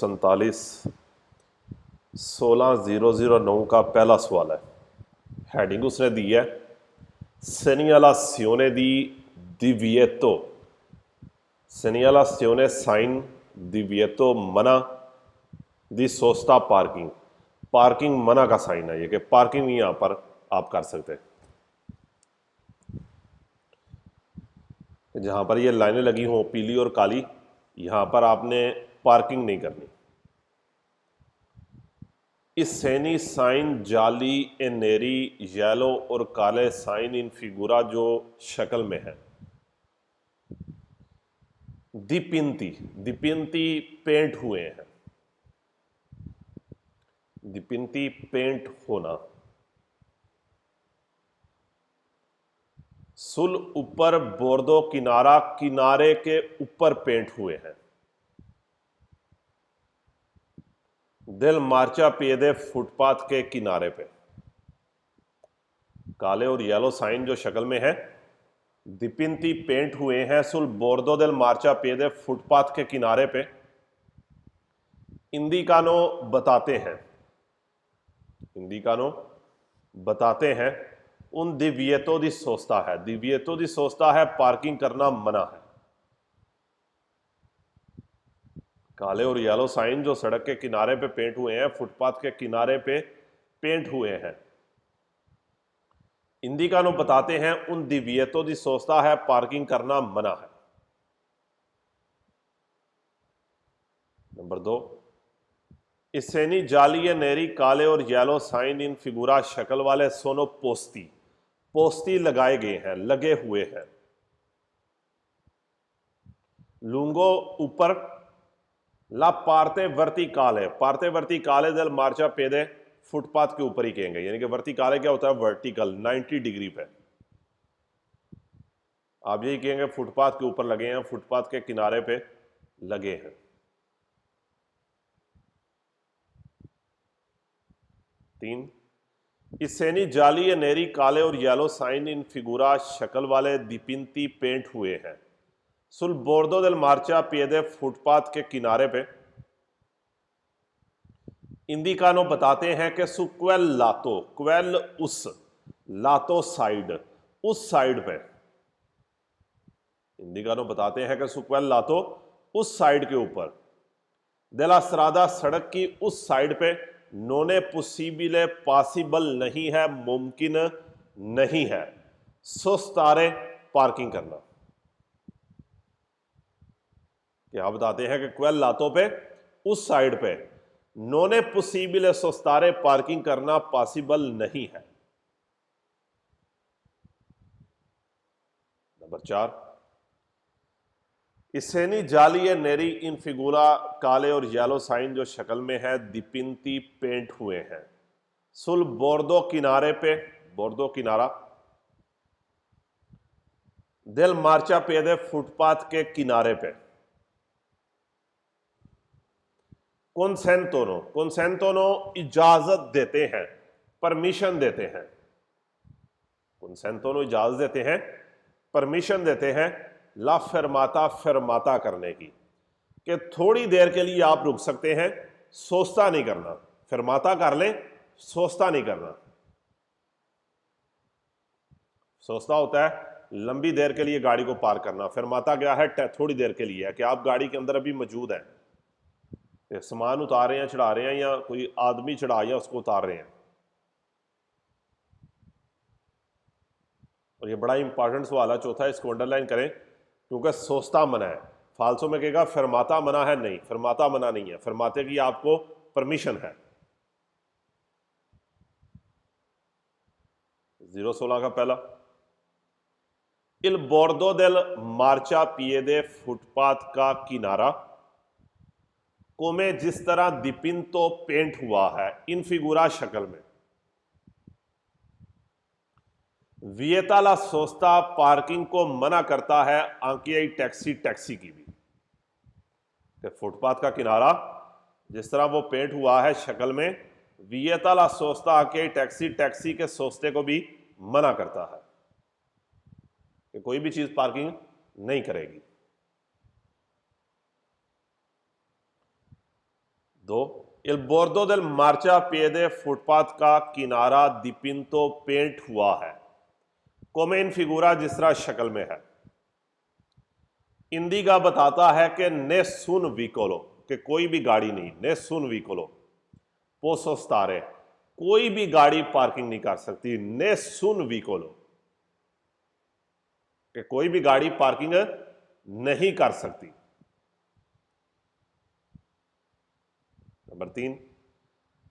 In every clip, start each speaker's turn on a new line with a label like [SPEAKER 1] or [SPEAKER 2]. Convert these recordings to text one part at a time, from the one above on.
[SPEAKER 1] 147 16009 का पहला सवाल है। हेडिंग उसने दी है segnalazione di divieto, segnalazione sign divieto मना, दी सोस्ता पार्किंग, पार्किंग मना का साइन है ये कि पार्किंग नहीं यहां पर आप कर सकते। जहां पर ये लाइनें लगी हों पीली और काली, यहां पर आपने पार्किंग नहीं करनी। इस सैनी साइन जाली ए नेरी येलो और काले साइन इन फिगुरा जो शक्ल में है। दीपिंती, दीपिंती पेंट हुए हैं, दीपिंती पेंट होना। सुल ऊपर बोर्दो किनारा, किनारे के ऊपर पेंट हुए हैं। दिल मार्चा पेदे फुटपाथ के किनारे पे। काले और येलो साइन जो शक्ल में है, दीपिंती पेंट हुए हैं सुल बोर्दो दिल मार्चा पेदे फुटपाथ के किनारे पे। इंदिकानो बताते हैं, इंदिकानो बताते हैं उन दिव्यतो दी सोचता है, दिव्यतो दी सोचता है पार्किंग करना मना है। काले और येलो साइन जो सड़क के किनारे पे पेंट हुए हैं, फुटपाथ के किनारे पे पेंट हुए हैं। इंदिकानो बताते हैं उन दिव्यतो दी सोचता है पार्किंग करना मना है। नंबर 2, इससेनी जाली या नेरी काले और येलो साइन इन फिगुरा शक्ल वाले सोनो पोस्ती, पोस्ती लगाए गए हैं, लगे हुए हैं। लूंगो ऊपर ला पार्ते वर्टिकाल है, पार्ते वर्टिकाल दल मार्चा पेदे फुटपाथ के ऊपर ही कहेंगे, यानी कि वर्टिकाल क्या होता है, वर्टिकल 90 डिग्री पे। आप यही कहेंगे फुटपाथ के ऊपर लगे हैं, फुटपाथ के किनारे पे लगे हैं। 3, इससेनी जाली या नेरी काले और येलो साइन इन फिगुरा शक्ल वाले दीपिंती पेंट हुए हैं सुल बोर्दो दिल मार्चा पेदे फुटपाथ के किनारे पे। इंदिकानो बताते हैं कि सु क्वेल लातो, क्वेल उस, लातो साइड, उस साइड पे। इंदिकानो बताते हैं कि सु क्वेल लातो उस साइड के ऊपर, देला स्रादा सड़क की उस साइड पे, नोने पुसिबिले पॉसिबल नहीं है, मुमकिन नहीं है, सोस्तारे पार्किंग करना। क्या बताते हैं कि क्वेल लातो पे उस साइड पे, नोने पुसिबिले सोस्तारे पार्किंग करना पॉसिबल नहीं है। नंबर 4, इससेनी जाली या नेरी इन फिगुरा काले और येलो साइन जो शक्ल में है दीपिंती पेंट हुए हैं सुल बोर्दो किनारे पे, बोर्दो किनारा दिल मार्चा पेदे फुटपाथ के किनारे पे। कोनसेंटोनो, कोनसेंटोनो इजाजत देते हैं, परमिशन देते हैं। कोनसेंटोनो इजाजत देते हैं, परमिशन देते हैं ला फरमाता, फरमाता करने की, कि थोड़ी देर के लिए आप रुक सकते हैं, सोचता नहीं करना। फरमाता कर लें, सोचता नहीं करना। सोचता होता है लंबी देर के लिए गाड़ी को पार करना, फरमाता क्या है, थोड़ी देर के लिए है कि आप गाड़ी के अंदर अभी मौजूद हैं, सामान उतार रहे हैं, चढ़ा रहे हैं, या कोई आदमी चढ़ा या उसको उतार रहे हैं। और ये बड़ा इंपॉर्टेंट सवाल है, चौथा, इसको अंडरलाइन करें क्योंकि सोचता मना है। फालसो में कहेगा फरमाता मना है, नहीं, फरमाता मना नहीं है, फरमाते की आपको परमिशन है। 016 का पहला, इल बोर्दो दिल मार्चा पिएदे फुटपाथ का किनारा कोमे जिस तरह दीपिंतो पेंट हुआ है इन फिगुरा शक्ल में। वियताला सोस्ता पार्किंग को मना करता है, आंकियाई टैक्सी, टैक्सी की भी। फुटपाथ का किनारा जिस तरह वो पेंट हुआ है शक्ल में, वियताला सोस्ता आंकियाई टैक्सी, टैक्सी के सोस्ते को भी मना करता है कि कोई भी चीज पार्किंग नहीं करेगी। 2, il bordo del marciapiede footpath का किनारा dipinto पेंट हुआ है, come in figura जिस तरह शक्ल में है। इंदिगा बताता है कि नेसुन विकोलो, कि कोई भी गाड़ी नहीं, नेसुन विकोलो पोसो स्तारे, कोई भी गाड़ी पार्किंग नहीं कर सकती, नेसुन विकोलो, कि कोई भी गाड़ी पार्किंग नहीं कर सकती। नंबर 3,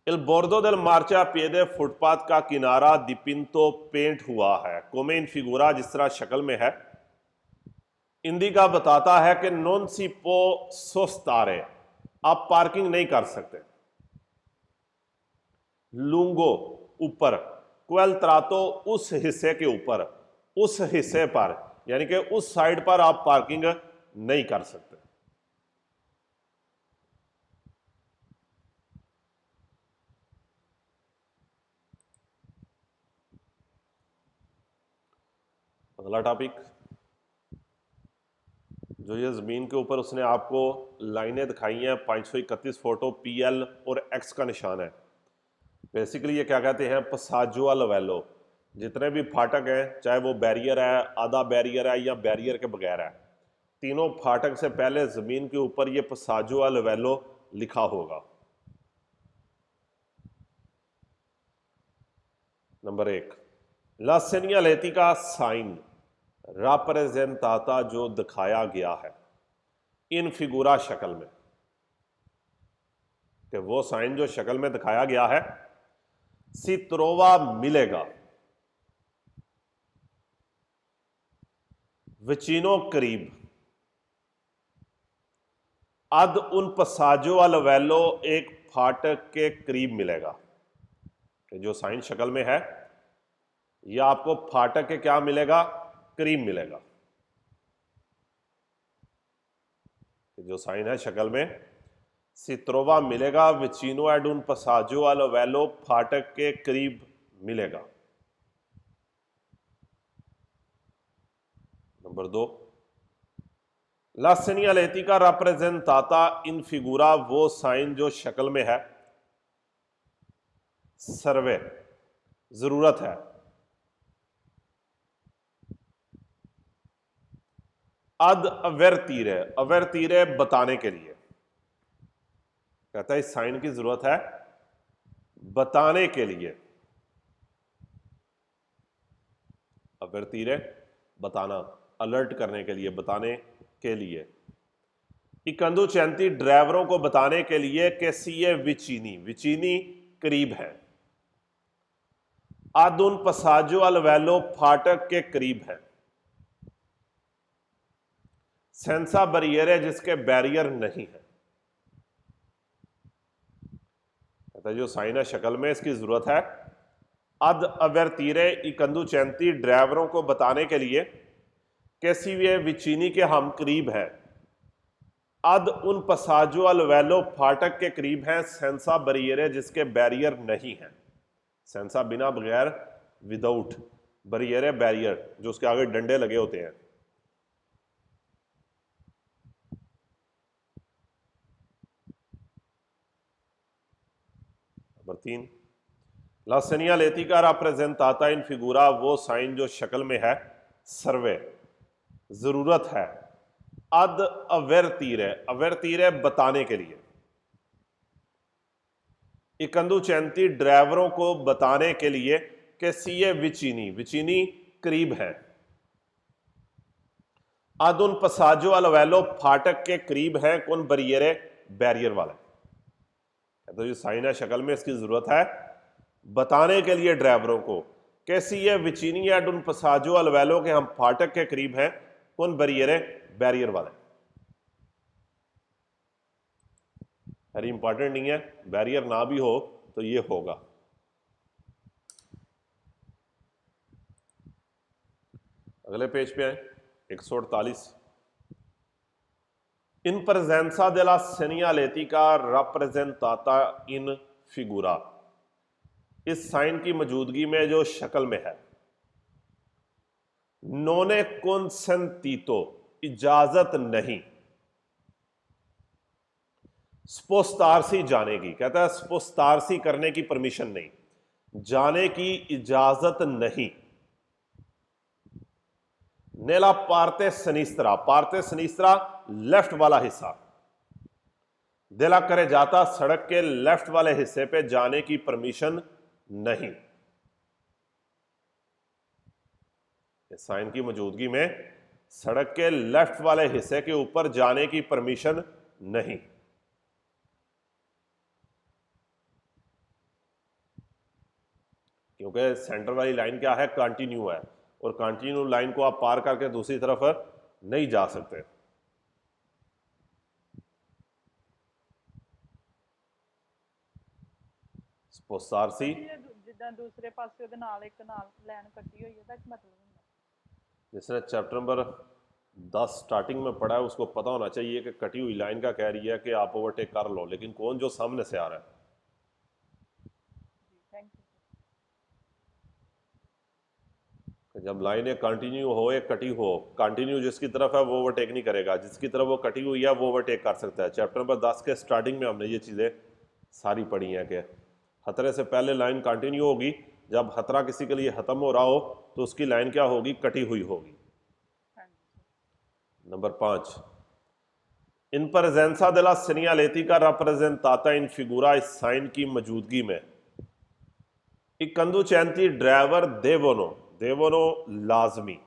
[SPEAKER 1] इल बोर्डो देल मार्चापिएदे फुटपाथ का किनारा दीपिंतो पेंट हुआ है, कोमे इन फिगुरा जिस तरह शक्ल में है। इंदिका बताता है कि नॉन सिपो सोस्तारे, आप पार्किंग नहीं कर सकते। लूंगो ऊपर, क्वेल त्रातो उस हिस्से के ऊपर, उस हिस्से पर, यानी कि उस साइड पर आप पार्किंग नहीं कर सकते। अगला टॉपिक, जो ये जमीन के ऊपर उसने आपको लाइनें दिखाई हैं, 531 फोटो पीएल और एक्स का निशान है। बेसिकली ये क्या कहते हैं, पसाजो लवेलो, जितने भी फाटक हैं, चाहे वो बैरियर है, आधा बैरियर है या बैरियर के बगैर है, तीनों फाटक से पहले जमीन के ऊपर ये पसाजो लवेलो लिखा होगा। नंबर 1, ला सेनियालेटी साइन राप्रेजेंटाता, जो दिखाया गया है इन फिगुरा शक्ल में, कि वो साइन जो शक्ल में दिखाया गया है, सित्रोवा मिलेगा, विचिनो करीब, अद उन पसाजो अलवेलो एक फाटक के करीब मिलेगा, कि जो साइन शक्ल में है यह आपको फाटक के क्या मिलेगा, करीब मिलेगा। जो साइन है शक्ल में, सित्रोवा मिलेगा, विचिनो एड उन पसाजो अलवेलो फाटक के करीब मिलेगा। नंबर 2, ला सेनियालेटी राप्रेजेंटाता इन फिगुरा, वो साइन जो शक्ल में है, सर्वे जरूरत है, अद अवेरतीरे, अवेरतीरे बताने के लिए, कहता है इस साइन की जरूरत है बताने के लिए। अवेरतीरे बताना, अलर्ट करने के लिए, बताने के लिए। इकंदू चैंती ड्राइवरों को बताने के लिए कि सीए विचीनी, विचीनी करीब है, आदुन पसाजो अलवेलो फाटक के करीब है, सेंसा बरियरे जिसके बैरियर नहीं है। कहता जो साइन है शक्ल में, इसकी जरूरत है अद अवेरतीरे इकंदू चैंती ड्राइवरों को बताने के लिए कैसी वे विचीनी के हम करीब है, अद उन पसाजो अलवेलो फाटक के करीब हैं, सेंसा बरियरे जिसके बैरियर नहीं है, सेंसा बिना बगैर, विदाउट, बरियरे बैरियर जो उसके आगे डंडे लगे होते हैं। नंबर 3, ला सेनियालेटी राप्रेजेंटाता इन फिगुरा, वो साइन जो शक्ल में है, सर्वे जरूरत है, अद अवेरतीरे, अवेरतीरे बताने के लिए, इकंदू चैंती ड्राइवरों को बताने के लिए कि सीए विचीनी, विचीनी करीब है, अद उन पसाजो अलवेलो फाटक के करीब है, कौन बरियरे बैरियर वाले। तो जो साइन है शक्ल में, इसकी जरूरत है बताने के लिए ड्राइवरों को कैसी ये विचीनी एड उन पसाजो अलवेलो के हम फाटक के करीब हैं, कौन बरियरे बैरियर वाले। वेरी इंपॉर्टेंट नहीं है, बैरियर ना भी हो तो ये होगा। अगले पेज पे आए, 148, इन presenza della segnaletica rappresentata इन फिगुरा, इस साइन की मौजूदगी में जो शक्ल में है, नोने consentito, इजाजत नहीं, स्पोस्तारसी जाने की, कहता है स्पोस्तारसी करने की परमिशन नहीं, जाने की इजाजत नहीं। नेला पार्ते सनिस्त्रा लेफ्ट वाला हिस्सा, दिला करे जाता सड़क के लेफ्ट वाले हिस्से पे जाने की परमिशन नहीं। इस साइन की मौजूदगी में सड़क के लेफ्ट वाले हिस्से के ऊपर जाने की परमिशन नहीं। क्योंकि सेंटर वाली लाइन क्या है, कंटिन्यू है, और कंटिन्यू लाइन को आप पार करके दूसरी तरफ नहीं जा सकते। स्पोसारसी
[SPEAKER 2] ਜਿੱਦਾਂ ਦੂਸਰੇ ਪਾਸੇ ਉਹਦੇ ਨਾਲ ਇੱਕ ਨਾਲ ਲਾਈਨ ਕੱਟੀ ਹੋਈ ਹੈ ਦਾ ਕੀ ਮਤਲਬ ਹੁੰਦਾ?
[SPEAKER 1] जिसने चैप्टर नंबर 10 स्टार्टिंग में पढ़ा है उसको पता होना चाहिए कि कटी हुई लाइन का कह रही है कि आप ओवरटेक कर लो, लेकिन कौन जो सामने से आ रहा है।
[SPEAKER 2] Thank you.
[SPEAKER 1] जब लाइनें कंटिन्यू हो एक कटी हो, कंटिन्यू जिसकी तरफ है वो ओवरटेक नहीं करेगा, जिसकी तरफ वो कटी हुई है वो ओवरटेक कर सकता है। चैप्टर नंबर 10 के स्टार्टिंग में हमने ये चीज़ें सारी पढ़ी हैं कि खतरे से पहले लाइन कंटिन्यू होगी, जब खतरा किसी के लिए खत्म हो रहा हो तो उसकी लाइन क्या होगी, कटी हुई होगी। Number 5, in presenza della segnaletica rappresentata in figura इस साइन की मौजूदगी में i conducenti ड्राइवर देवोनो लाजमी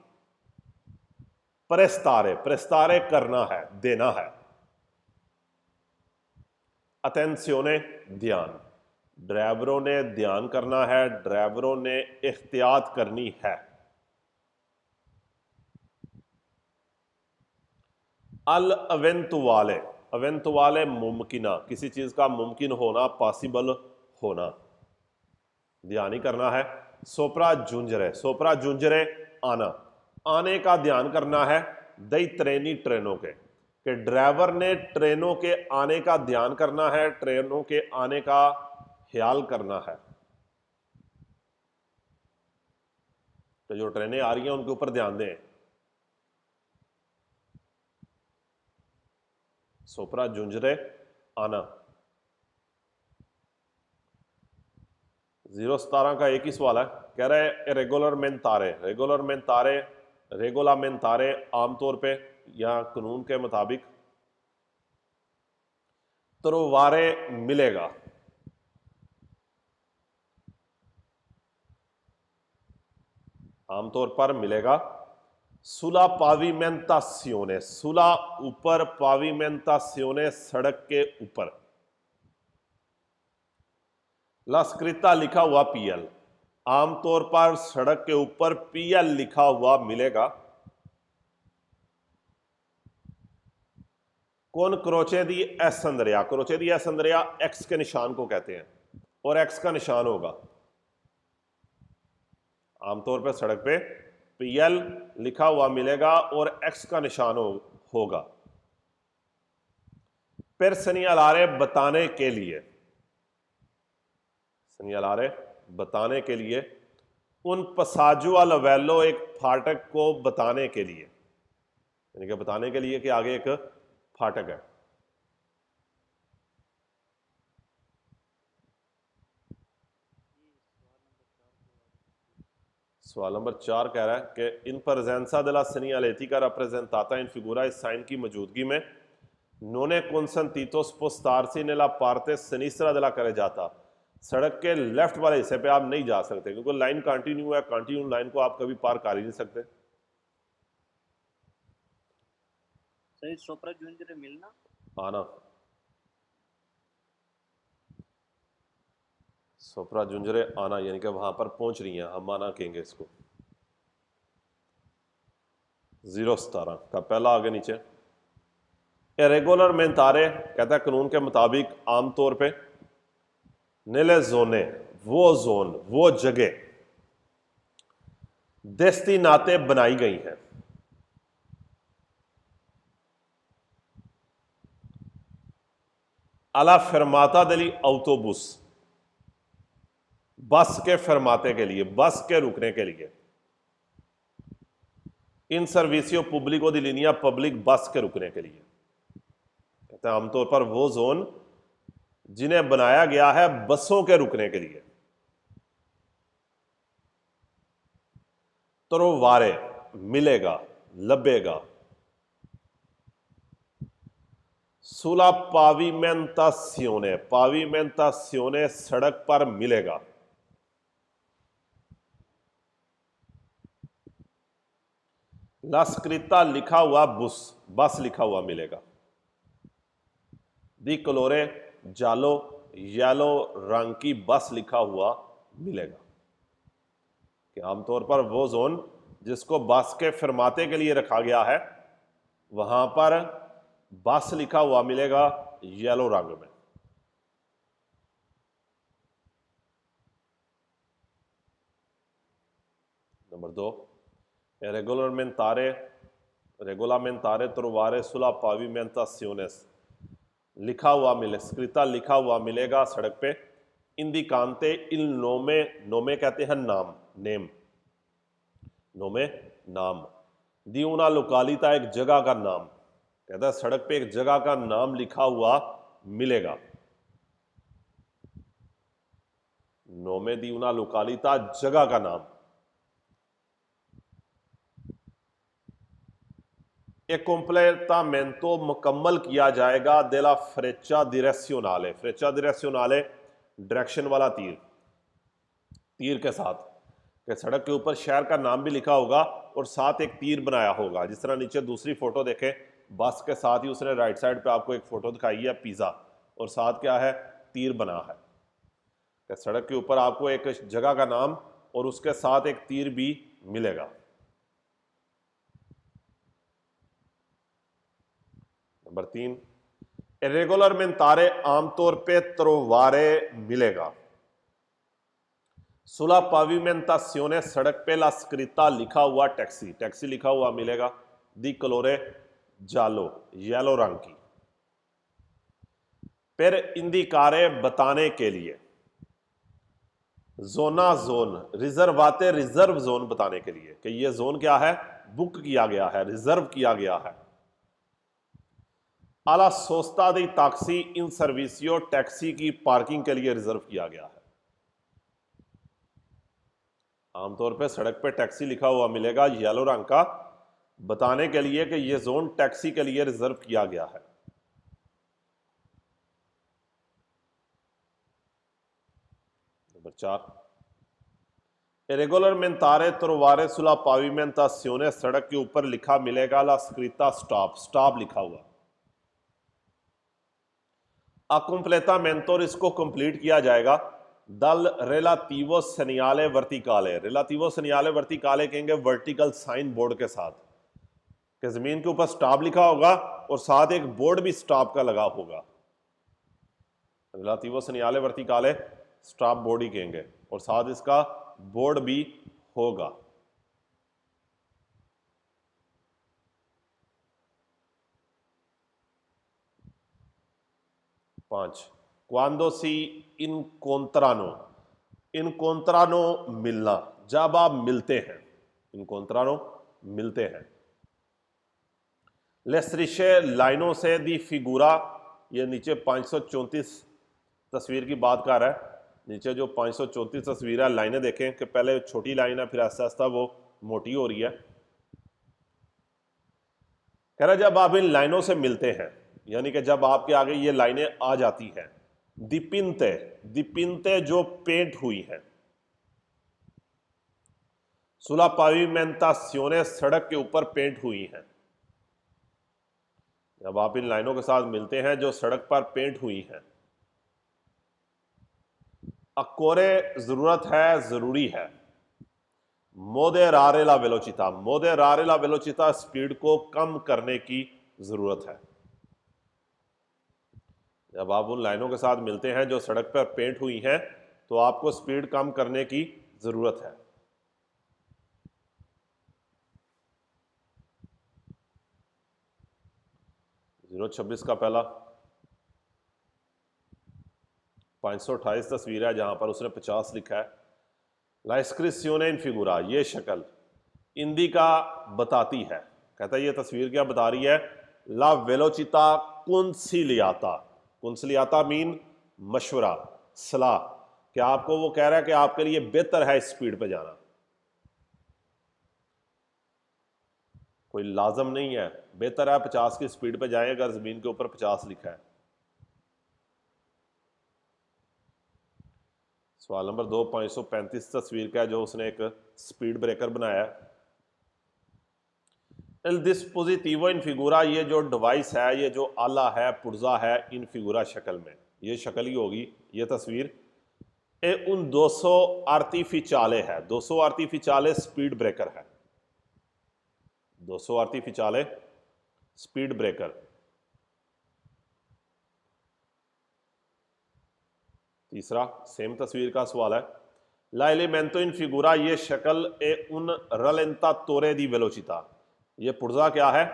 [SPEAKER 1] प्रेस्तारे करना है, देना है। अटेंशियोने ध्यान, ड्राइवरों ने ध्यान करना है, ड्राइवरों ने एहतियात करनी है। अल अवेंतुवाले मुमकिना, किसी चीज का मुमकिन होना, पॉसिबल होना, ध्यान ही करना है। सोप्रा जूंजरे आने का ध्यान करना है। दई ट्रेनी ट्रेनों के, कि ड्राइवर ने ट्रेनों के आने का ध्यान करना है, ट्रेनों के आने का ख्याल करना है। तो जो ट्रेनें आ रही हैं उनके ऊपर ध्यान दें। सोप्रा जूंजरे आना। 017 का एक ही सवाल है, कह रहा है रेगुलामेंटारे आमतौर पे या कानून के मुताबिक तरोवारे मिलेगा। आमतौर पर मिलेगा। सुला पाविमेंटासियोने, सुला ऊपर, पाविमेंटासियोने सड़क के ऊपर। लास्क्रिता लिखा हुआ पीएल, आमतौर पर सड़क के ऊपर पीएल लिखा हुआ मिलेगा। कौन क्रोचे दी एसंद्रिया, क्रोचे दी एसंद्रिया एक्स के निशान को कहते हैं, और एक्स का निशान होगा। आमतौर पर सड़क पे पीएल लिखा हुआ मिलेगा और एक्स का निशान होगा। फिर सनियालारे बताने के लिए, सनियालारे बताने के लिए, उन पसाजुआ लवेलो एक फाटक को बताने के लिए, यानी कि बताने के लिए कि आगे एक फाटक है। सवाल नंबर 4 कह रहा है कि इन presenza della segnaletica rappresentata in figura इस साइन की मौजूदगी में non è consentito spostarsi nella parte sinistra della carreggiata, सड़क के लेफ्ट वाले हिस्से पे आप नहीं जा सकते, क्योंकि लाइन कंटिन्यू है, कंटिन्यू लाइन को आप कभी पार कर ही नहीं सकते।
[SPEAKER 3] सही सोप्रा जूंजरे मिलना
[SPEAKER 1] आना, सोप्रा जूंजरे आना, यानी कि वहां पर पहुंच रही हैं, हम आना कहेंगे इसको। 017 का पहला आगे नीचे। इरेगुलर मेंटारे कहता है कानून के मुताबिक आमतौर पे। नेले जोने वो जोन, वो जगह डेस्टिनाते बनाई गई हैं। अला फरमाता दली ऑटोबुस, बस के फरमाते के लिए, बस के रुकने के लिए। इन सर्विसियो पब्लिको दी लिनिया, पब्लिक बस के रुकने के लिए। कहते हैं आमतौर पर वो जोन जिन्हें बनाया गया है बसों के रुकने के लिए। तरोवारे मिलेगा, लबेगा। सुला पाविमेंतासियोने, पाविमेंतासियोने सड़क पर मिलेगा। ला स्क्रिता लिखा हुआ बुस, बस लिखा हुआ मिलेगा। दी कलोरे जालो, येलो रंग की बस लिखा हुआ मिलेगा। कि आमतौर पर वो जोन जिसको बस के फरमाते के लिए रखा गया है वहां पर बस लिखा हुआ मिलेगा येलो रंग में। नंबर 2, रेगुलामेंटारे trovare sulla pavimentaciones, लिखा हुआ मिले, स्क्रिता लिखा हुआ मिलेगा सड़क पे। इंदिकांते इल नोमे, नोमे कहते हैं नाम, नेम, नोमे नाम। दी उना लोकालिता एक जगह का नाम, कहता है सड़क पे एक जगह का नाम लिखा हुआ मिलेगा। नोमे दी उना लोकालिता जगह का नाम। एक completamento मुकम्मल किया जाएगा देला फ्रेचा डिरेक्शनले, फ्रेचा डिरेक्शनले डायरेक्शन वाला तीर, तीर के साथ कि सड़क के ऊपर शहर का नाम भी लिखा होगा और साथ एक तीर बनाया होगा। जिस तरह नीचे दूसरी फोटो देखें, बस के साथ ही उसने राइट साइड पे आपको एक फोटो दिखाई है पिज़्ज़ा, और साथ क्या है, तीर बना है। कि सड़क के ऊपर आपको एक जगह का नाम और उसके साथ एक तीर भी मिलेगा। नंबर 3, इरेगुलर मेंतारे आमतौर पे त्रोवारे मिलेगा। सुला पाविमेंतासियोने सड़क पे ला स्क्रिता लिखा हुआ टैक्सी, टैक्सी लिखा हुआ मिलेगा। दी कलोरे जालो, येलो रंग की। फिर इंदिकारे बताने के लिए, जोना जोन, रिजर्वाते रिजर्व जोन बताने के लिए कि ये जोन क्या है, बुक किया गया है, रिजर्व किया गया है। आला सोस्ता दी टैक्सी इन सर्विसियो, टैक्सी की पार्किंग के लिए रिजर्व किया गया है। आमतौर पे सड़क पे टैक्सी लिखा हुआ मिलेगा येलो रंग का, बताने के लिए कि यह जोन टैक्सी के लिए रिजर्व किया गया है। नंबर 4, इरेगुलर मेंतारे त्रोवारे सुला पाविमेंतासियोने, सड़क के ऊपर लिखा मिलेगा ला स्क्रिता स्टॉप, स्टॉप लिखा हुआ। अकुम्प्लेटामेंटो, इसको कंप्लीट किया जाएगा दल रेलातिवो सनियाले वर्टिकाले, रेलातिवो सनियाले वर्टिकाले कहेंगे वर्टिकल साइन बोर्ड के साथ, कि जमीन के ऊपर स्टॉप लिखा होगा और साथ एक बोर्ड भी स्टॉप का लगा होगा। रेलातिवो सनियाले वर्टिकाले स्टॉप बोर्ड ही कहेंगे और साथ इसका बोर्ड भी होगा। 5, क्वांदो सी इनकोंत्रानो, इनकोंत्रानो मिलना, जब आप मिलते हैं, इनकोंत्रानो मिलते हैं। लेस्ट्रिशे लाइनों से दी फिगूरा, ये नीचे 534 तस्वीर की बात कर रहा है। नीचे जो 534 तस्वीर है, लाइनें देखें कि पहले छोटी लाइन है, फिर आस्ता आस्ता वो मोटी हो रही है। कह रहा जब आप इन लाइनों से मिलते हैं, यानी कि जब आपके आगे ये लाइनें आ जाती हैं, दिपिनते, दिपिनते जो पेंट हुई हैं, सुला पाविमेंतासियोने सड़क के ऊपर पेंट हुई हैं। जब आप इन लाइनों के साथ मिलते हैं जो सड़क पर पेंट हुई हैं। अकोरे जरूरत है, जरूरी है। मोदेरारे ला वेलोचिता, मोदेरारे ला वेलोचिता स्पीड को कम करने की जरूरत है। जब आप उन लाइनों के साथ मिलते हैं जो सड़क पर पेंट हुई हैं तो आपको स्पीड कम करने की जरूरत है। 026 का पहला 528 तस्वीर है जहां पर उसने 50 लिखा है। ला इस्क्रिप्शियोने इन फिगुरा, ये शक्ल इंदिका बताती है, कहता है ये तस्वीर क्या बता रही है, ला वेलोचिता कुंसिलियाता, कुंसिलियाता मीन मशवरा, सलाह, कि आपको वो कह रहा है कि आपके लिए बेहतर है इस स्पीड पे जाना। कोई लाजम नहीं है, बेहतर है 50 की स्पीड पे जाएं अगर जमीन के ऊपर 50 लिखा है। सवाल नंबर 2 535 तस्वीर का है जो उसने एक स्पीड ब्रेकर बनाया है। एल डिस्पोजिटिवो इन फिगूरा, ये जो डिवाइस है, ये जो आला है, पुर्जा है, इन फिगूरा शक्ल में, ये शक्ल ही होगी ये तस्वीर, ए उन 200 आर्टिफिचाले है, 200 आर्टिफिचाले स्पीड ब्रेकर है, 200 आर्टिफिचाले स्पीड ब्रेकर। तीसरा सेम तस्वीर का सवाल है, ला एलिमेंटो इन फिगूरा, ये शक्ल ए उन रलेंता तोरे दी वेलोचिता, ये पुर्जा क्या है,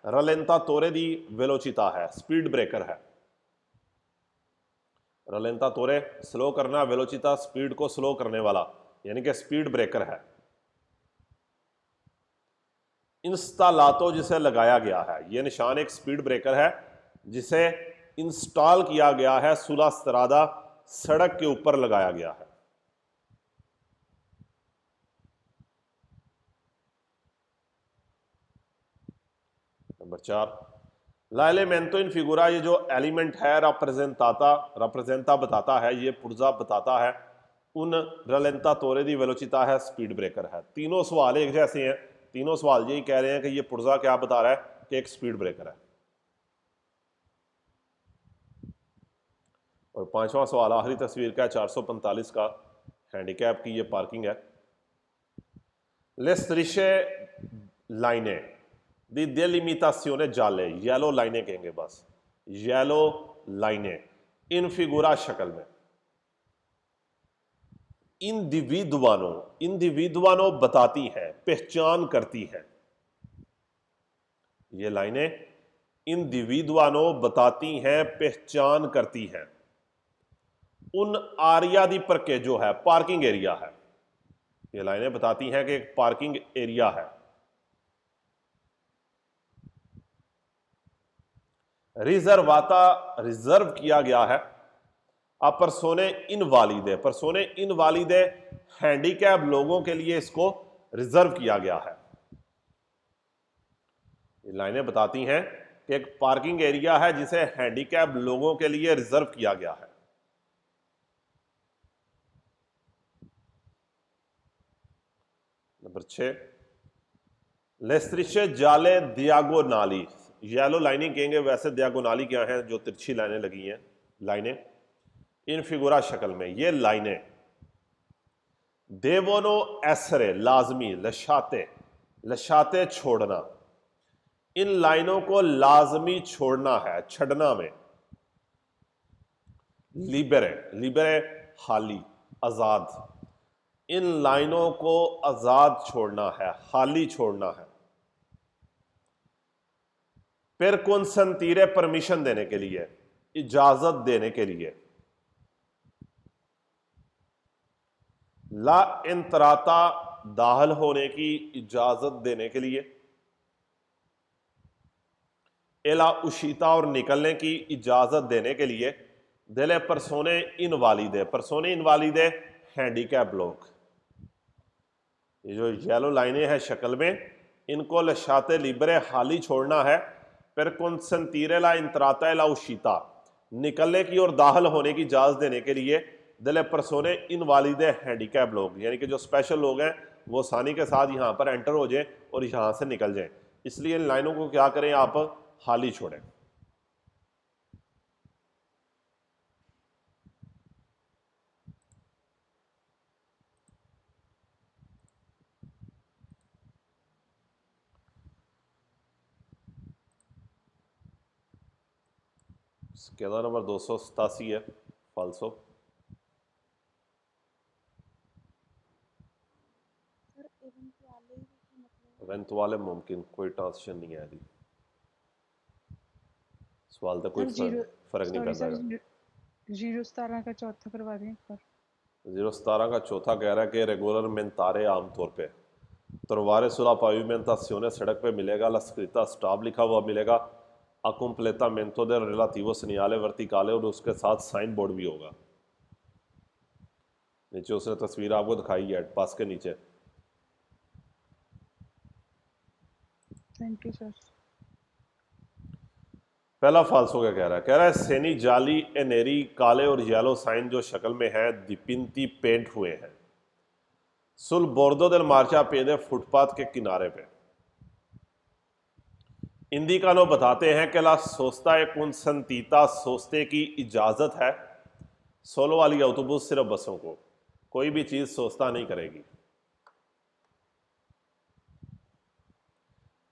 [SPEAKER 1] रलेंता तोरे दी वेलोचिता है, स्पीड ब्रेकर है। रलेंता तोरे स्लो करना, वेलोचिता स्पीड को स्लो करने वाला, यानी कि स्पीड ब्रेकर है। इंस्टालातो, जिसे लगाया गया है, यह निशान एक स्पीड ब्रेकर है जिसे इंस्टॉल किया गया है, सुला स्त्रादा सड़क के ऊपर लगाया गया है। नंबर 4, ला एलिमेंटो इन फिगूरा, ये जो एलिमेंट है रप्रेजेंटा बताता है, ये पुर्जा बताता है उन रलेंता तोरे दी वेलोचिता है, स्पीड ब्रेकर है। तीनों सवाल एक जैसे हैं, तीनों सवाल यही कह रहे हैं कि ये पुर्जा क्या बता रहा है कि एक स्पीड ब्रेकर है। और पांचवा सवाल आखिरी तस्वीर का 445 का, हैंडीकैप की ये पार्किंग है। ले strisce लाइनें दी delimitazione जाले, येलो लाइनें कहेंगे बस, येलो लाइनें इन फिगूरा शक्ल में, इंडिविदुआनो बताती हैं, पहचान करती हैं, ये लाइनें इंडिविदुआनो बताती हैं, पहचान करती हैं उन आरिया दी परके, जो है पार्किंग एरिया है, ये लाइनें बताती हैं कि एक पार्किंग एरिया है। रिजर्वाता, रिजर्व किया गया है। अब परसोने इनवालिदे, परसोने इनवालिदे हैंडीकैप लोगों के लिए इसको रिजर्व किया गया है। ये लाइनें बताती हैं कि एक पार्किंग एरिया है जिसे हैंडीकैप लोगों के लिए रिजर्व किया गया है। नंबर 6, लेस्ट्रिचे जाले दियागोनाली, येलो लाइनिंग कहेंगे, वैसे दियागोनाली क्या है, जो तिरछी लाइनें लगी हैं, लाइनें इन फिगुरा शक्ल में, ये लाइनें देवोनो एसरे लाजमी, लशाते, लशाते छोड़ना, इन लाइनों को लाजमी छोड़ना है, छड़ना में। लिबरे, लिबरे खाली, आजाद, इन लाइनों को आजाद छोड़ना है, खाली छोड़ना है। फिर कंसेंटीरे परमिशन देने के लिए, इजाजत देने के लिए। ला इंतराता दाखिल होने की इजाजत देने के लिए। एला उशीता और निकलने की इजाजत देने के लिए। दिले परसोने इनवालिदे, परसोने इनवालिदे हैंडीकैप लोग। ये जो येलो लाइनें हैं शक्ल में, इनको लशाते लिबरे खाली छोड़ना है। फिर कंसेंटीरे ला इंतराता ला उशीता, निकलने की और दाखिल होने की इजाजत देने के लिए। दिले परसोने इनवालिदे हैंडीकैप लोग, यानी कि जो स्पेशल लोग हैं वो आसानी के साथ यहाँ पर एंटर हो जाएं और यहाँ से निकल जाएं। इसलिए इन लाइनों को क्या करें, आप खाली छोड़ें। स्केला नंबर 287 है, फाल्सो। इवेंटुआले मुमकिन, कोई ट्रांजिशन नहीं है। सवाल तो कोई फर्क नहीं करता है।
[SPEAKER 2] 017 का चौथा करवा दें एक बार।
[SPEAKER 1] 017 का चौथा कह रहा है कि रेगुलर मेंतारे आमतौर पे तरवारे सुला पाविमेंटासियोने सड़क पे मिलेगा, ला स्क्रिता स्टॉप लिखा हुआ मिलेगा, Accompletamento del relativo segnale verticale, और उसके साथ साइन बोर्ड भी होगा। नीचे उसने तस्वीर आपको दिखाई है पास के नीचे।
[SPEAKER 2] Thank you sir.
[SPEAKER 1] पहला फाल्सो क्या कह रहा है? कह रहा है सेनी जाली ए नेरी, काले और येलो साइन जो शक्ल में है दीपिंती पेंट हुए हैं सुल बोर्दो del मार्चा पेदे फुटपाथ के किनारे पे। इंदिकानो बताते हैं कि ला सोस्ता एक उन संतीता सोचते की इजाजत है। सोलो वाली ऑटोबुस सिर्फ बसों को, कोई भी चीज सोचता नहीं करेगी।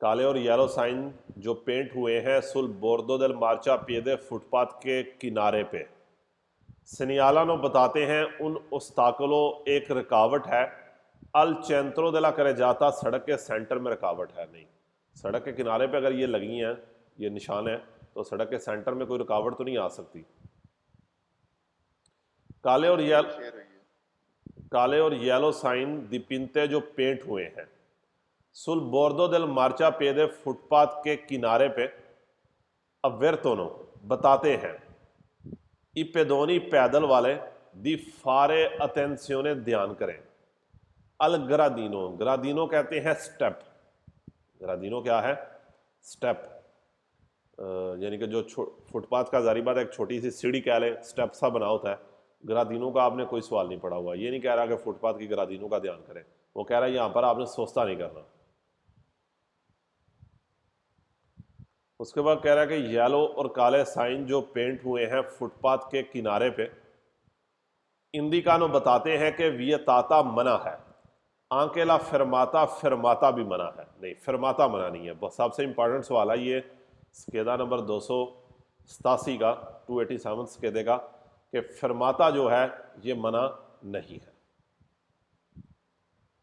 [SPEAKER 1] काले और येलो साइन जो पेंट हुए हैं सुल बोर्दो del मार्चा पेदे फुटपाथ के किनारे पे। सनियालानो बताते हैं उन उस्ताकलो एक रुकावट है। अल चेंत्रो दे ला करेजाता सड़क के सेंटर में रुकावट है। नहीं, सड़क के किनारे पे अगर ये लगी हैं, ये निशान है, तो सड़क के सेंटर में कोई रुकावट तो नहीं आ सकती। काले और येलो साइन दीपिंते जो पेंट हुए हैं सुल बोर्दो del मार्चा पेदे फुटपाथ के किनारे पे। अवेरतोनो बताते हैं ई पेदोनी पैदल वाले दी फारे अटेंसियोने ध्यान करें। अल ग्रादीनो, ग्रादीनो कहते हैं स्टेप। ग्रादीनो क्या है? स्टेप, यानी कि जो फुटपाथ का जारी बात एक छोटी सी सीढ़ी कह लें, स्टेप सा बना होता है। ग्रादीनो का आपने कोई सवाल नहीं पड़ा हुआ। ये नहीं कह रहा कि फुटपाथ की ग्रादीनो का ध्यान करें, वो कह रहा है यहां पर आपने सोचता नहीं करना। उसके बाद कह रहा है कि येलो और काले साइन जो पेंट हुए हैं फुटपाथ के किनारे पे। इंदिकानो बताते हैं कि वियताता मना है। आंकेला फिरमाता, फिरमाता भी मना है। नहीं, फिरमाता मना नहीं है। सबसे इंपॉर्टेंट सवाल है ये स्केदा नंबर 287 का, 287 स्केदे का, कि फिरमाता जो है ये मना नहीं है।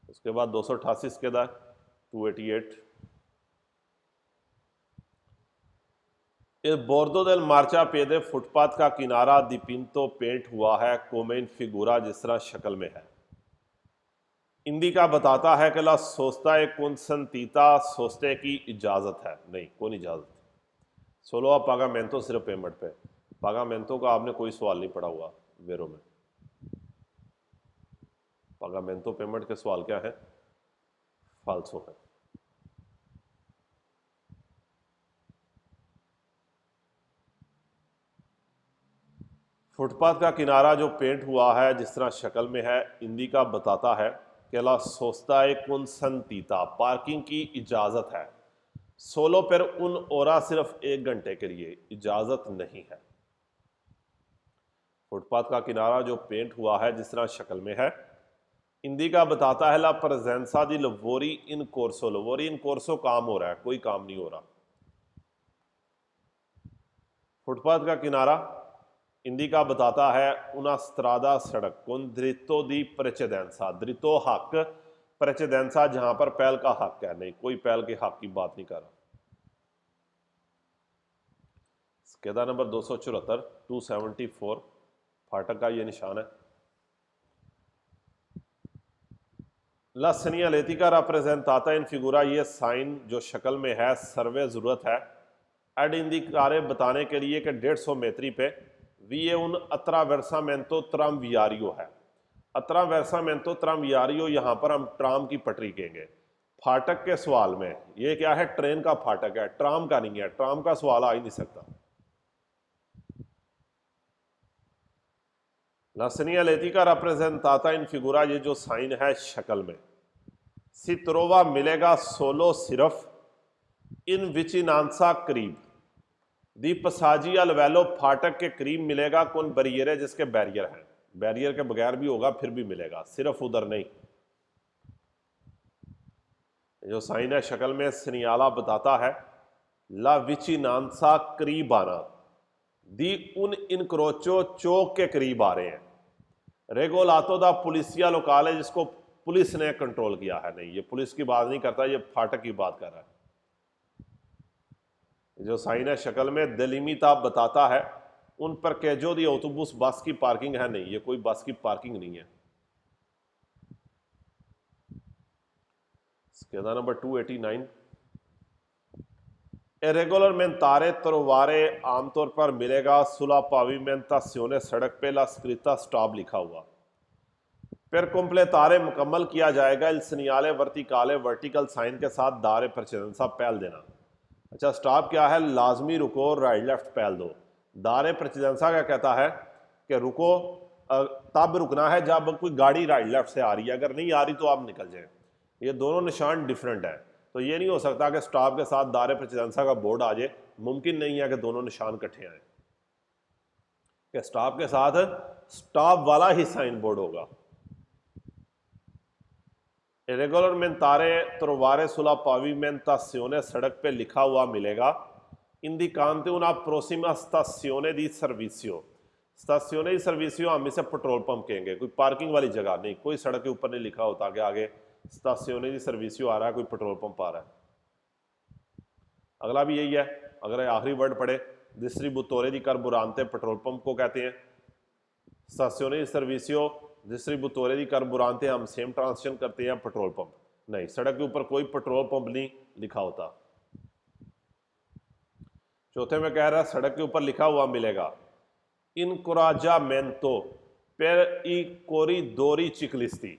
[SPEAKER 1] उसके बाद 288 स्केदा 288। इस बोर्दो del मार्चा पेदे फुटपाथ का किनारा दीपिंतो पेंट हुआ है कोमेन फिगूरा जिस तरह शक्ल में है। इंदिका बताता है कि ला सोचता है कौन संतीता सोचते की इजाजत है। नहीं, कौन इजाजत। सोलो पागामेंतो सिर्फ पेमेंट पे। पागामेंतो का आपने कोई सवाल नहीं पड़ा हुआ वेरो में। पागामेंतो पेमेंट के सवाल क्या है? फाल्सो है। फुटपाथ का किनारा जो पेंट हुआ है जिस तरह शक्ल में है, इंदिका बताता है कि ला सोचता है कौन संतीता पार्किंग की इजाजत है। सोलो पर उन ओरा सिर्फ 1 घंटे के लिए इजाजत नहीं है। फुटपाथ का किनारा जो पेंट हुआ है जिस तरह शक्ल में है, इंदिका बताता है ला प्रेजेंसा दी लवोरी इन कोर्सो। लवोरी इन कोर्सो काम हो रहा है, कोई काम नहीं हो रहा। फुटपाथ का किनारा इंदिका बताता है उना स्त्रादा सड़क कौन द्रितो दी प्रेचेदेंसा। द्रितो हक प्रेचेदेंसा जहां पर पहल का हक है। नहीं, कोई पहल के हक की बात नहीं कर रहा। स्केदा नंबर 274 274 फाटक का ये निशान है। ला सेनियालेटिका राप्रेजेंटाता इन फिगुरा, ये साइन जो शक्ल में है सर्वे जरूरत है एड इंदिकारे बताने के लिए कि 150 मेत्री पे वी उन अत्रावेर्सामेंतो ट्रामवियारियो है। अत्रावेर्सामेंतो ट्रामवियारियो, यहां पर हम ट्राम की पटरी कहेंगे। फाटक के सवाल में ये क्या है? ट्रेन का फाटक है, ट्राम का नहीं है। ट्राम का सवाल आ ही नहीं सकता। ला सेनियालेटिका राप्रेजेंटाता इन फिगुरा, ये जो साइन है शक्ल में, सित्रोवा मिलेगा सोलो सिर्फ इन विचिनांसा करीब दी पसाजिया लवेलो फाटक के करीब मिलेगा। कौन बैरियर है? जिसके बैरियर हैं। बैरियर के बगैर भी होगा फिर भी मिलेगा, सिर्फ उधर नहीं। जो साइन है शक्ल में सनियाला बताता है ला विचिनांसा करीब आना दी उन इनक्रोचो चौक के करीब आ रहे हैं। रेगोलातो दा पुलिसिया लोकाल है जिसको पुलिस ने कंट्रोल किया है। नहीं, ये पुलिस की बात नहीं करता, ये फाटक की बात कर रहा है। जो साइन है शक्ल में दिलिमिता बताता है उन पर कैजो दी ऑटोबुस बस की पार्किंग है। नहीं, ये कोई बस की पार्किंग नहीं है। स्केदा नंबर 289 Regolarmente trovare आमतौर पर मिलेगा sulla pavimentazione सड़क पे ला स्क्रिता स्टॉप लिखा हुआ। फिर completare मुकम्मल किया जाएगा il segnale verticale vertical sign के साथ दारे precedenza पहल देना। अच्छा स्टॉप क्या है, लाजमी रुको राइट लेफ्ट पहल दो। दारे precedenza क्या कहता है कि रुको तब रुकना है जब कोई गाड़ी राइट लेफ्ट से आ रही है, अगर नहीं आ रही तो आप निकल जाए। ये दोनों निशान डिफरेंट है, तो ये नहीं हो सकता कि स्टॉप के साथ दारे precedenza का बोर्ड आ जाए, मुमकिन नहीं है कि दोनों निशान इकट्ठे आए। कि स्टॉप के साथ स्टॉप वाला ही साइन बोर्ड होगा। Regolarmente trovare sulla pavimentazione सड़क पे लिखा हुआ मिलेगा indicante una prossima stazione di servizio। स्टेशनरी सर्विसियो हम इसे पेट्रोल पंप कहेंगे, कोई पार्किंग वाली जगह नहीं, कोई सड़क के ऊपर नहीं लिखा होता कि आगे स्टेशनरी सर्विसियो आ रहा है, कोई पेट्रोल पंप आ रहा है। अगला भी यही है, अगर आखिरी वर्ड पढ़े डिस्ट्रीब्यूटोरे दी कार्बुरांते पेट्रोल पंप को कहते हैं। स्टेशनरी सर्विसियो डिस्ट्रीब्यूटोरे दी कार्बुरांते हम सेम ट्रांसलेशन करते हैं पेट्रोल पंप, नहीं सड़क के ऊपर कोई पेट्रोल पंप नहीं लिखा होता। चौथे में कह रहा है सड़क के ऊपर लिखा हुआ मिलेगा incoraggiamento per i corridori ciclisti।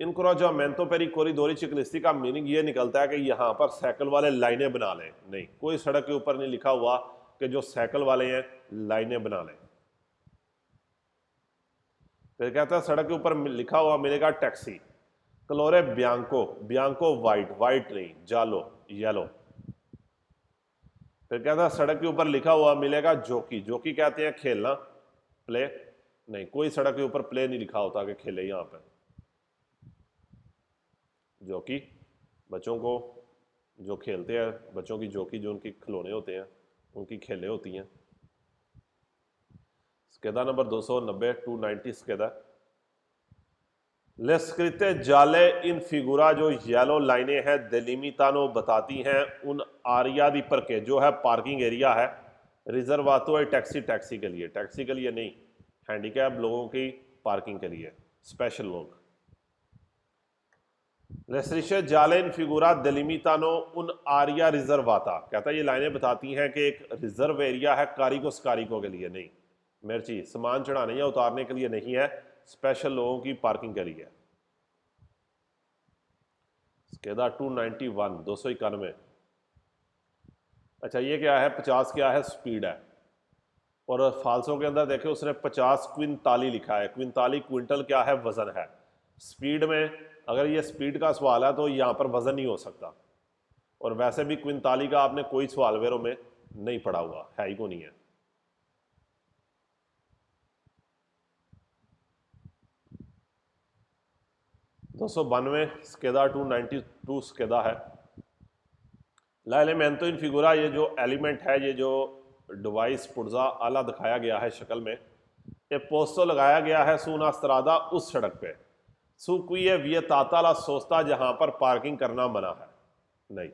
[SPEAKER 1] incoraggiamento per i corridori ciclisti का मीनिंग ये निकलता है कि यहाँ पर साइकिल वाले लाइनें बना लें, नहीं कोई सड़क के ऊपर नहीं लिखा हुआ कि जो साइकिल वाले हैं लाइनें बना लें। फिर कहता है सड़क के ऊपर लिखा हुआ मिलेगा टैक्सी कलोरे बियांको, बियांको वाइट, वाइट नहीं जालो येलो। फिर कहता है सड़क के ऊपर लिखा हुआ मिलेगा जॉकी, जॉकी कहते हैं खेलना प्ले, नहीं कोई सड़क के ऊपर प्ले नहीं लिखा होता कि खेले। यहाँ पे जॉकी बच्चों को जो खेलते हैं, बच्चों की जॉकी जो उनकी खिलौने होते हैं उनकी खेलें होती हैं। स्केदा नंबर 290 290 स्केदा लेस्क्रिते जाले इन फिगुरा जो येलो लाइनें हैं डेलिमितानो बताती हैं उन आरिया दी पर के जो है पार्किंग एरिया है रिजर्वातो है टैक्सी, टैक्सी के लिए, टैक्सी के लिए नहीं, हैंडीकैप लोगों की पार्किंग के लिए, स्पेशल लोग। लेस्ट्रिशे जाले इन फिगुरा डेलिमितानो उन आरिया रिजर्वाता कहता है ये लाइनें बताती हैं कि एक रिजर्व एरिया है कारिको स्कारिको के लिए, नहीं मिर्ची सामान चढ़ाने या उतारने के लिए नहीं है, स्पेशल लोगों की पार्किंग के लिए। स्केदा 291 291। अच्छा ये क्या है, 50 क्या है स्पीड है, और फालसों के अंदर देखे उसने 50 क्विंताली लिखा है, क्विंताली क्विंटल क्या है वजन है। स्पीड में अगर ये स्पीड का सवाल है तो यहाँ पर वजन नहीं हो सकता, और वैसे भी क्विंताली का आपने कोई सवाल वेरों में नहीं पढ़ा हुआ है ही को नहीं है। दो सौ 92 स्केदा 292 स्केदा है ला एलिमेंटो इन फिगुरा, ये जो एलिमेंट है, ये जो डिवाइस पुर्जा आला दिखाया गया है शक्ल में, ये पोस्टो लगाया गया है सूना स्त्रादा उस सड़क पे सुकुए वियताताला सोस्ता जहां पर पार्किंग करना मना है, नहीं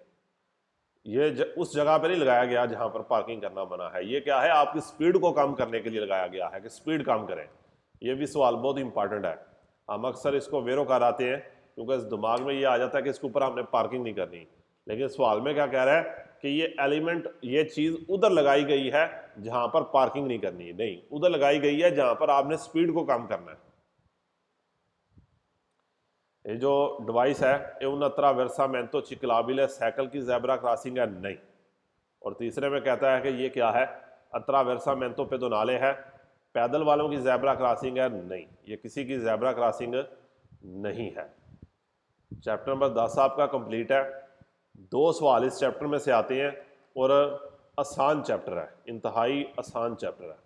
[SPEAKER 1] ये उस जगह पे नहीं लगाया गया जहां पर पार्किंग करना मना है। ये क्या है, आपकी स्पीड को कम करने के लिए लगाया गया है कि स्पीड कम करें। ये भी सवाल बहुत इंपॉर्टेंट है, हम अक्सर इसको वेरो कराते हैं क्योंकि इस दिमाग में ये आ जाता है कि इसके ऊपर हमने पार्किंग नहीं करनी, लेकिन सवाल में क्या कह रहा है कि ये एलिमेंट, ये चीज़ उधर लगाई गई है जहां पर पार्किंग नहीं करनी, नहीं उधर लगाई गई है जहां पर आपने स्पीड को कम करना है। ये जो डिवाइस है ये उन अत्रावेर्सामेंतो चिक्लाबिले साइकिल की ज़ेब्रा क्रॉसिंग है, नहीं। और तीसरे में कहता है कि ये क्या है, अत्रावेर्सामेंतो पेडोनाले है, पैदल वालों की ज़ेब्रा क्रॉसिंग है, नहीं ये किसी की ज़ेब्रा क्रॉसिंग नहीं है। चैप्टर नंबर 10 आपका कंप्लीट है। 2 सवाल इस चैप्टर में से आते हैं और आसान चैप्टर है, इंतहाई आसान चैप्टर है।